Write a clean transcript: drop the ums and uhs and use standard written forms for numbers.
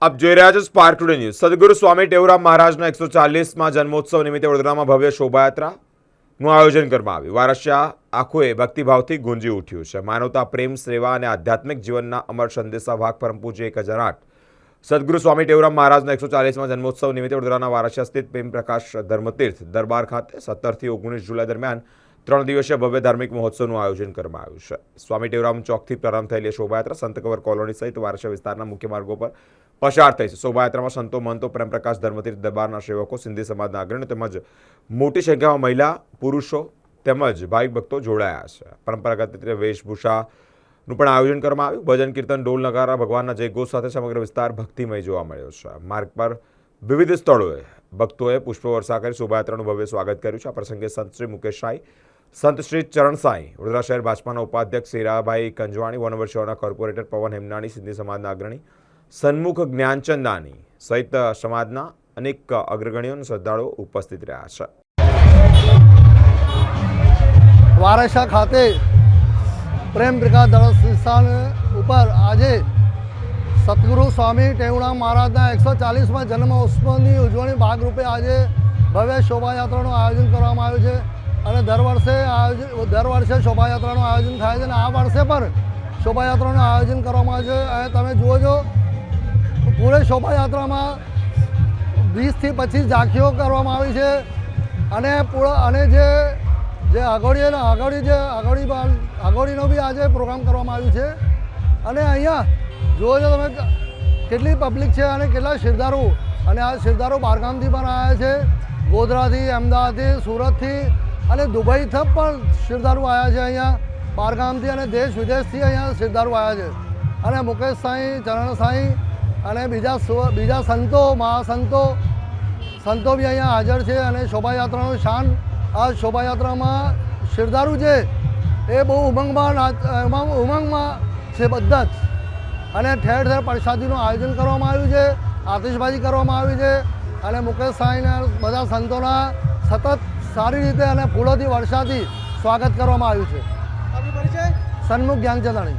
આપ જોઈ રહ્યા છો સ્પાર્ક ટુડે ન્યૂઝ। સદગુરુ સ્વામી ટેવરામ મહારાજના 140મા જન્મોત્સવ નિમિત્તે વડોદરામાં ભવ્ય શોભાયાત્રાનું આયોજન કરવામાં આવ્યું। વારસિયા આંખોએ ભક્તિભાવથી ગુંજી ઉઠ્યું છે। માનવતા, પ્રેમ, સેવા અને આધ્યાત્મિક જીવનના અમર સંદેશા વાહક પરમ પૂજ્ય 1008 સદગુરુ સ્વામી ટેવરામ મહારાજના 140મા જન્મોત્સવ નિમિત્તે વડોદરાના વારસિયા સ્થિત પ્રેમ પ્રકાશ ધર્મતીર્થ દરબાર ખાતે 17 થી 19 જુલાઈ દરમિયાન 3 દિવસીય ભવ્ય ધાર્મિક મહોત્સવનું આયોજન કરવામાં આવ્યું છે। સ્વામી ટેવરામ ચોકથી પ્રારંભ થયેલી શોભાયાત્રા સંત કવર કોલોની સહિત વારસિયા વિસ્તારના મુખ્ય માર્ગો પર પસાર થઈ છે। શોભાયાત્રામાં સંતો, મંતો, પ્રેમ પ્રકાશ ધર્મતીર્થ દરબારના સેવકો, સિંધી સમાજના અગ્રણીઓ તેમજ મોટી સંખ્યામાં મહિલા, પુરુષો તેમજ ભાવિક ભક્તો જોડાયા છે। પરંપરાગત રીતે વેશભૂષાનું પણ આયોજન કરવામાં આવ્યું। ભજન, કીર્તન, ઢોલ, નગારા, ભગવાનના જયઘોષ સાથે સમગ્ર વિસ્તાર ભક્તિમય જોવા મળ્યો છે। માર્ગ પર વિવિધ સ્થળોએ ભક્તોએ પુષ્પવર્ષા કરી શોભાયાત્રાનું ભવ્ય સ્વાગત કર્યું છે। આ પ્રસંગે સંત શ્રી મુકેશ સાંઈ, સંત શ્રી ચરણ સાંઈ, વડોદરા શહેર ભાજપાના ઉપાધ્યક્ષ હીરાભાઈ કંજવાણી, વનવર્ષીઓના કોર્પોરેટર પવન હેમનાણી, સિંધી સમાજના અગ્રણી સન્મુખ જ્ઞાનચંદાની સહિત સમાજના અનેક અગ્રગણીઓ અને શ્રદ્ધાળુઓ ઉપસ્થિત રહ્યા છે। વારસા ખાતે પ્રેમ પ્રકાશ ધર્મસ્થાન ઉપર આજે સતગુરુ સ્વામી ટેવરામ મહારાજના 140મા જન્મોત્સવની ઉજવણી ભાગરૂપે આજે ભવ્ય શોભાયાત્રાનું આયોજન કરવામાં આવ્યું છે અને દર વર્ષે શોભાયાત્રાનું આયોજન થાય છે અને આ વર્ષે પણ શોભાયાત્રાનું આયોજન કરવામાં આવે છે। અને તમે જુઓ છો પૂરે શોભાયાત્રામાં 20 થી 25 ઝાંખીઓ કરવામાં આવી છે અને જે આગોડીનો બી આજે પ્રોગ્રામ કરવામાં આવ્યું છે। અને અહીંયા જુઓ છો તમે કેટલી પબ્લિક છે અને કેટલા શ્રદ્ધાળુ, અને આ શ્રદ્ધાળુ બહારગામથી પણ આવ્યા છે, ગોધરાથી, અમદાવાદથી, સુરતથી અને દુબઈથી પણ શ્રદ્ધાળુ આવ્યા છે અહીંયા બહારગામથી, અને દેશ વિદેશથી અહીંયા શ્રદ્ધાળુ આવ્યા છે। અને મુકેશ સાંઈ, ચરણ સાંઈ અને બીજા સંતો, મહાસંતો બી અહીંયા હાજર છે। અને શોભાયાત્રાનું શાન, આ શોભાયાત્રામાં શ્રદ્ધાળુ છે એ બહુ ઉમંગમાં છે બધા જ, અને ઠેર ઠેર પ્રસાદીનું આયોજન કરવામાં આવ્યું છે, આતિશબાજી કરવામાં આવી છે અને મુકેશ સાંઈના બધા સંતોના સતત સારી રીતે અને ફૂલોથી વર્ષાથી સ્વાગત કરવામાં આવ્યું છે। સન્મુખ જ્ઞાનચંદાણી।